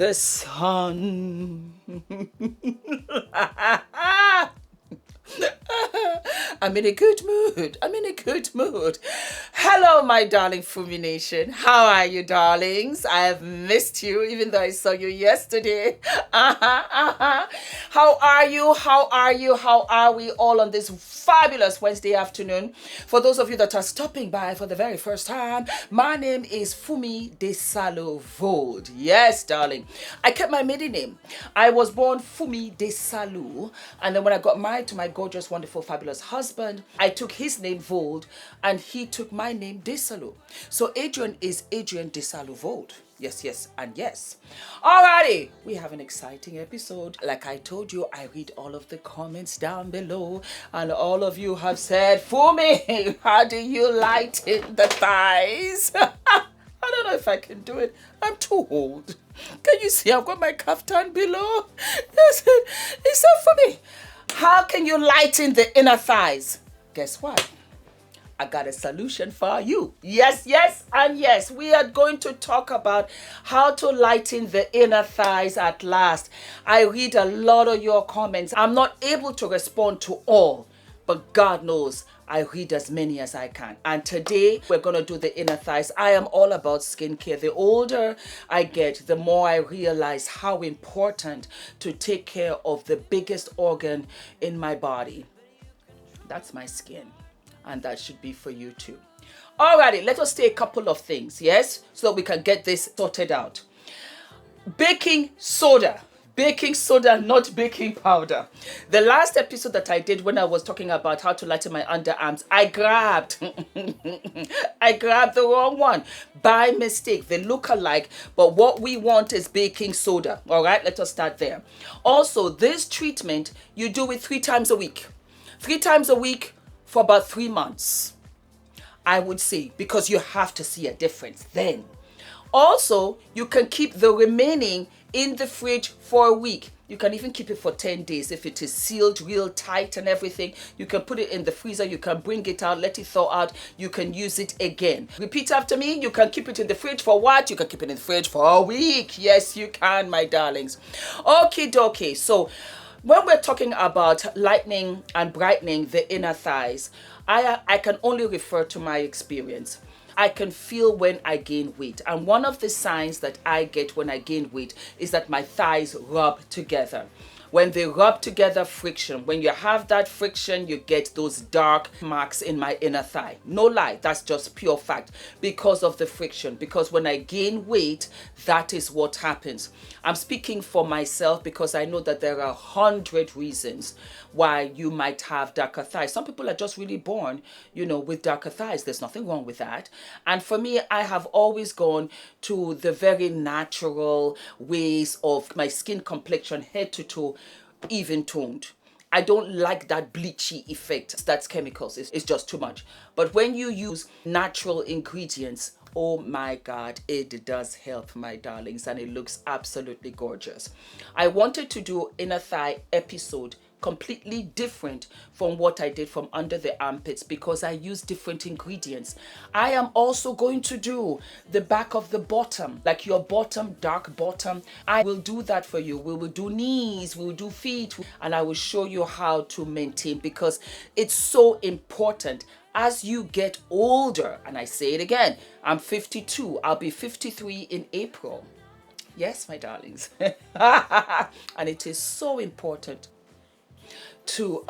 the sun. I'm in a good mood. I'm in a good mood. Hello, my darling Fumi Nation. How are you, darlings? I have missed you, even though I saw you yesterday. How are you? How are you? How are we all on this fabulous Wednesday afternoon? For those of you that are stopping by for the very first time, my name is Fumi Desalu-Vold. Yes, darling. I kept my maiden name. I was born Fumi Desalu, and then when I got married to my gorgeous, wonderful, fabulous husband, I took his name Vold, and he took my name Desalu. So Adrian is Adrian Desalu-Vold. Yes, and yes. Alrighty, we have an exciting episode. Like I told you, I read all of the comments down below, and all of you have said, Fumi, how do you lighten the thighs? I don't know if I can do it. I'm too old. Can you see I've got my kaftan below? Yes, it's so funny. How can you lighten the inner thighs? Guess what? I got a solution for you. Yes, and yes. We are going to talk about how to lighten the inner thighs at last. I read a lot of your comments. I'm not able to respond to all, but God knows I read as many as I can. And today we're going to do the inner thighs. I am all about skincare. The older I get, the more I realize how important to take care of the biggest organ in my body. That's my skin. And that should be for you too. Alrighty, let us say a couple of things, yes? So we can get this sorted out. Baking soda. Baking soda, not baking powder. The last episode that I did when I was talking about how to lighten my underarms, I grabbed the wrong one by mistake. They look alike, but what we want is baking soda. All right, let us start there. Also, this treatment, you do it 3 times a week. 3 times a week for about 3 months, I would say, because you have to see a difference then. Also, you can keep the remaining in the fridge for a week. You can even keep it for 10 days. If it is sealed real tight and everything, you can put it in the freezer. You can bring it out, let it thaw out. You can use it again. Repeat after me. You can keep it in the fridge for what? You can keep it in the fridge for a week. Yes, you can, my darlings. Okay, dokie. So when we're talking about lightening and brightening the inner thighs, I can only refer to my experience. I can feel when I gain weight. And one of the signs that I get when I gain weight is that my thighs rub together. When they rub together, friction. When you have that friction, you get those dark marks in my inner thigh. No lie, that's just pure fact because of the friction. Because when I gain weight, that is what happens. I'm speaking for myself because I know that there are 100 reasons why you might have darker thighs. Some people are just really born, with darker thighs. There's nothing wrong with that. And for me, I have always gone to the very natural ways of my skin complexion, head to toe, even toned. I don't like that bleachy effect. That's chemicals. It's just too much. But when you use natural ingredients, oh my God, it does help, my darlings, and it looks absolutely gorgeous. I wanted to do inner thigh episode completely different from what I did from under the armpits because I use different ingredients. I am also going to do the back of the bottom, like your bottom, dark bottom. I will do that for you. We will do knees, we will do feet, and I will show you how to maintain because it's so important. As you get older, and I say it again, I'm 52, I'll be 53 in April. Yes, my darlings. And it is so important to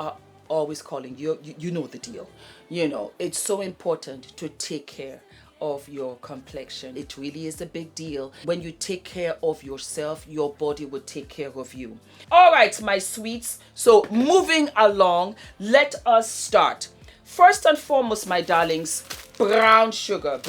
always calling you know the deal. It's so important to take care of your complexion. It really is a big deal. When you take care of yourself, your body will take care of you. All right, my sweets. So moving along, let us start. First and foremost, my darlings, brown sugar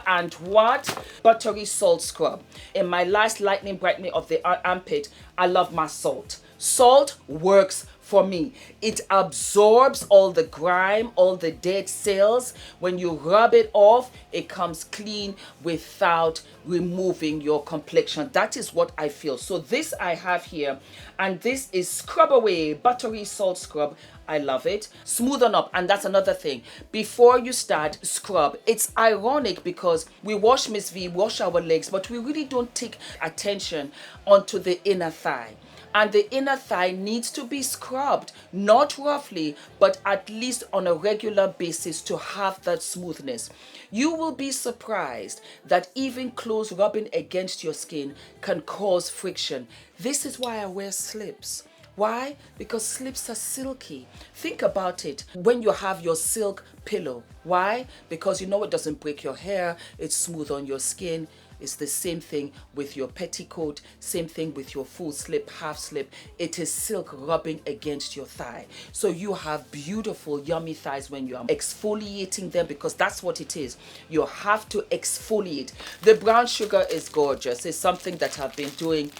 and what? Buttery salt scrub. In my last lightening brightening of the armpit, I love my salt. Salt works for me. It absorbs all the grime, all the dead cells. When you rub it off, it comes clean without removing your complexion. That is what I feel. So this I have here, and this is Scrub Away Buttery Salt Scrub. I love it. Smoothen up. And that's another thing. Before you start, scrub. It's ironic because we wash Miss V, wash our legs, but we really don't take attention onto the inner thigh. And the inner thigh needs to be scrubbed, not roughly, but at least on a regular basis to have that smoothness. You will be surprised that even clothes rubbing against your skin can cause friction. This is why I wear slips. Why? Because slips are silky. Think about it when you have your silk pillow. Why? Because you know it doesn't break your hair, it's smooth on your skin. It's the same thing with your petticoat, same thing with your full slip, half slip. It is silk rubbing against your thigh. So you have beautiful, yummy thighs when you are exfoliating them, because that's what it is. You have to exfoliate. The brown sugar is gorgeous. It's something that I've been doing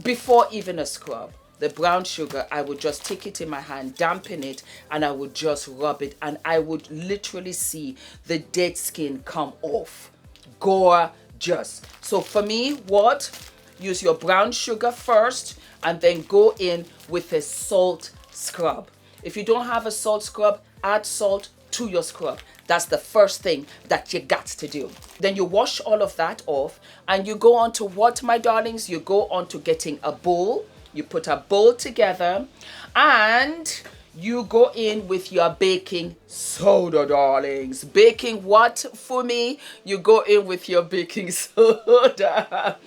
before even a scrub. The brown sugar, I would just take it in my hand, dampen it, and I would just rub it, and I would literally see the dead skin come off. Gorgeous. So for me, what? Use your brown sugar first, and then go in with a salt scrub. If you don't have a salt scrub, add salt to your scrub. That's the first thing that you got to do. Then you wash all of that off, and you go on to what, my darlings? You go on to getting a bowl. You put a bowl together, and you go in with your baking soda, darlings. Baking what for me? You go in with your baking soda.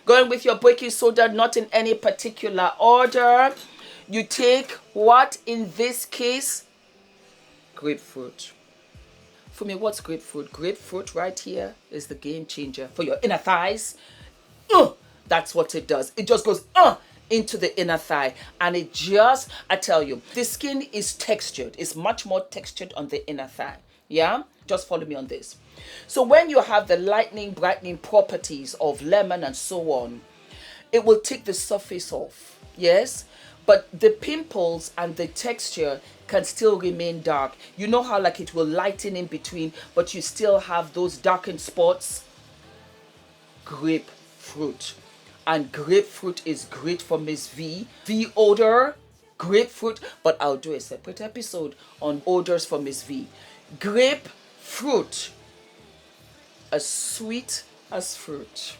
Go in with your baking soda, not in any particular order. You take what in this case? Grapefruit. For me, what's grapefruit? Grapefruit right here is the game changer for your inner thighs. That's what it does. It just goes into the inner thigh, and it just, I tell you, the skin is textured. It's much more textured on the inner thigh. Yeah, just follow me on this. So when you have the lightening, brightening properties of lemon and so on, it will take the surface off. Yes, but the pimples and the texture can still remain dark. You know how like it will lighten in between, but you still have those darkened spots? Grapefruit. And grapefruit is great for Miss V. V odor, grapefruit, but I'll do a separate episode on odors for Miss V. Grapefruit, as sweet as fruit.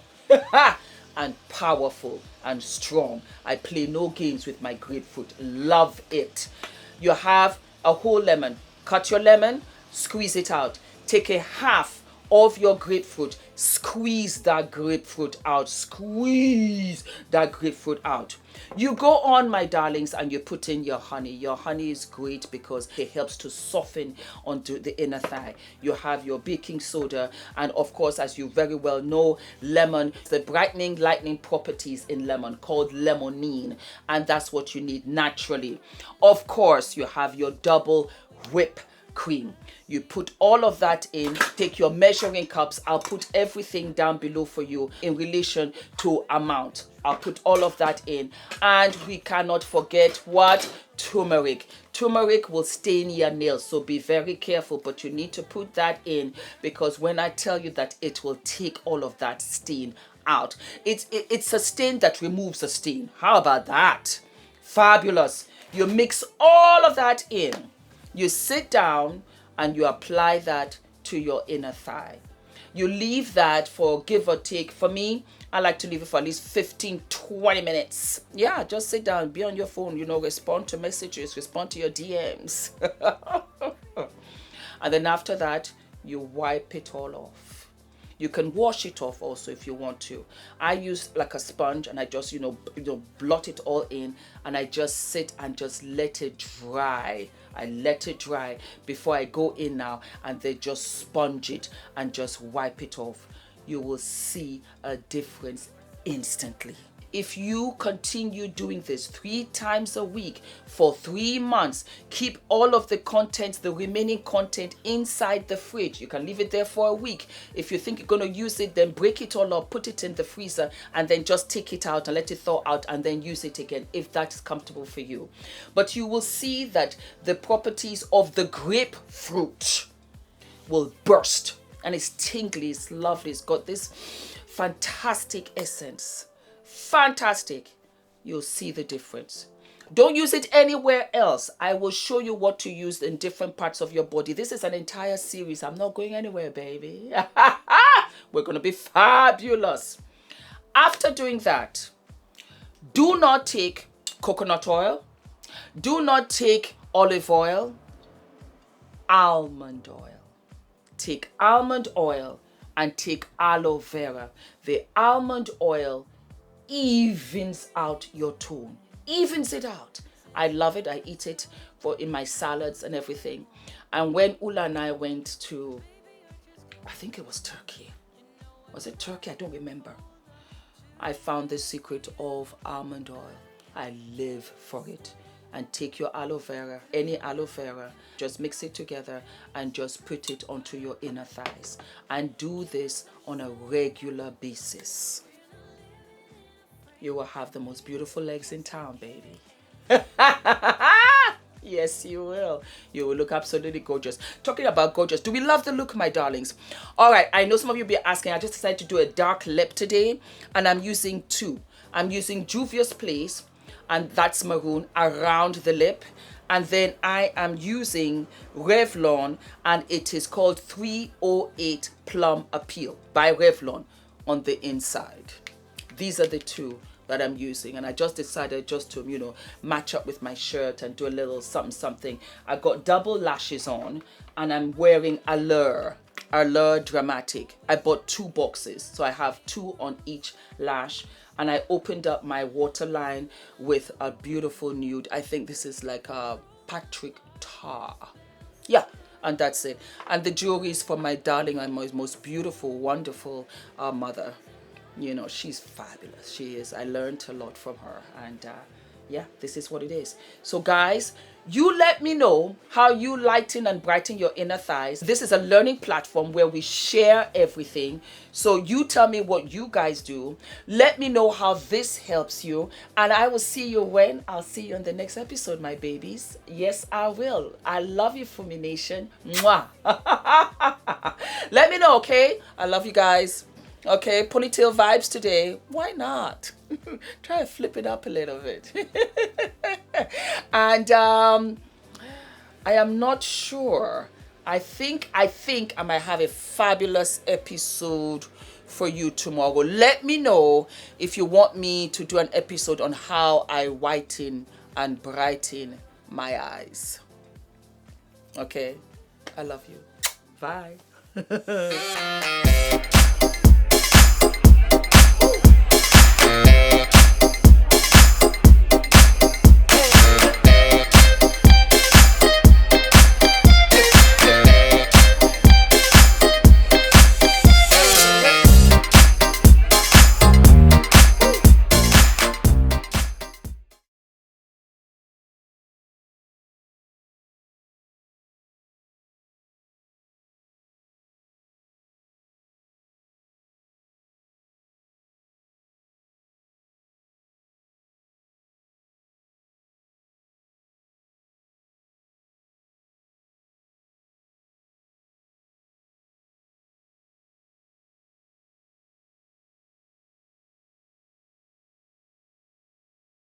And powerful and strong. I play no games with my grapefruit. Love it. You have a whole lemon. Cut your lemon, squeeze it out. Take a half of your grapefruit, squeeze that grapefruit out. Squeeze that grapefruit out. You go on, my darlings, and you put in your honey. Your honey is great because it helps to soften onto the inner thigh. You have your baking soda, and of course, as you very well know, lemon, the brightening, lightening properties in lemon called limonene, and that's what you need naturally. Of course, you have your double whip cream. You put all of that in, take your measuring cups. I'll put everything down below for you in relation to amount. I'll put all of that in. And we cannot forget what? Turmeric. Turmeric will stain your nails, so be very careful, but you need to put that in, because when I tell you that it will take all of that stain out. It's a stain that removes a stain. How about that? Fabulous. You mix all of that in. You sit down and you apply that to your inner thigh. You leave that for give or take. For me, I like to leave it for at least 15-20 minutes. Yeah, just sit down, be on your phone, respond to messages, respond to your DMs. And then after that, you wipe it all off. You can wash it off also if you want to. I use like a sponge, and I just, blot it all in, and I just sit and just let it dry. I let it dry before I go in now, and then just sponge it and just wipe it off. You will see a difference instantly. If you continue doing this 3 times a week for 3 months, keep all of the content, the remaining content inside the fridge. You can leave it there for a week. If you think you're going to use it, then break it all up, put it in the freezer, and then just take it out and let it thaw out, and then use it again if that's comfortable for you. But you will see that the properties of the grapefruit will burst, and it's tingly, it's lovely, it's got this fantastic essence. Fantastic. You'll see the difference. Don't use it anywhere else. I will show you what to use in different parts of your body. This is an entire series. I'm not going anywhere, baby. We're going to be fabulous. After doing that, do not take coconut oil. Do not take olive oil. Almond oil. Take almond oil and take aloe vera. The almond oil evens out your tone. Evens it out. I love it. I eat it in my salads and everything. And when Ula and I went to, I think it was Turkey. Was it Turkey? I don't remember. I found the secret of almond oil. I live for it. And take your aloe vera, any aloe vera, just mix it together and just put it onto your inner thighs. And do this on a regular basis. You will have the most beautiful legs in town, baby. Yes, you will. You will look absolutely gorgeous. Talking about gorgeous, do we love the look, my darlings? All right, I know some of you will be asking. I just decided to do a dark lip today, and I'm using two. I'm using JUVIAS Place, and that's maroon, around the lip. And then I am using Revlon, and it is called 308 Plum Appeal by Revlon on the inside. These are the two that I'm using, and I just decided just to, you know, match up with my shirt and do a little something. I got double lashes on, and I'm wearing Allure Dramatic. I bought 2 boxes, so I have 2 on each lash. And I opened up my waterline with a beautiful nude. I think this is like a Patrick Tar. Yeah, and that's it. And the jewelry is from my darling and most beautiful, wonderful mother. You know, she's fabulous. She is. I learned a lot from her. And yeah, this is what it is. So guys, you let me know how you lighten and brighten your inner thighs. This is a learning platform where we share everything. So you tell me what you guys do. Let me know how this helps you. And I will see you when? I'll see you in the next episode, my babies. Yes, I will. I love you, Fumi Nation. Mwah. Let me know, okay? I love you guys. Okay, ponytail vibes today. Why not? Try to flip it up a little bit. And I am not sure. I think I might have a fabulous episode for you tomorrow. Let me know if you want me to do an episode on how I whiten and brighten my eyes. Okay? I love you. Bye.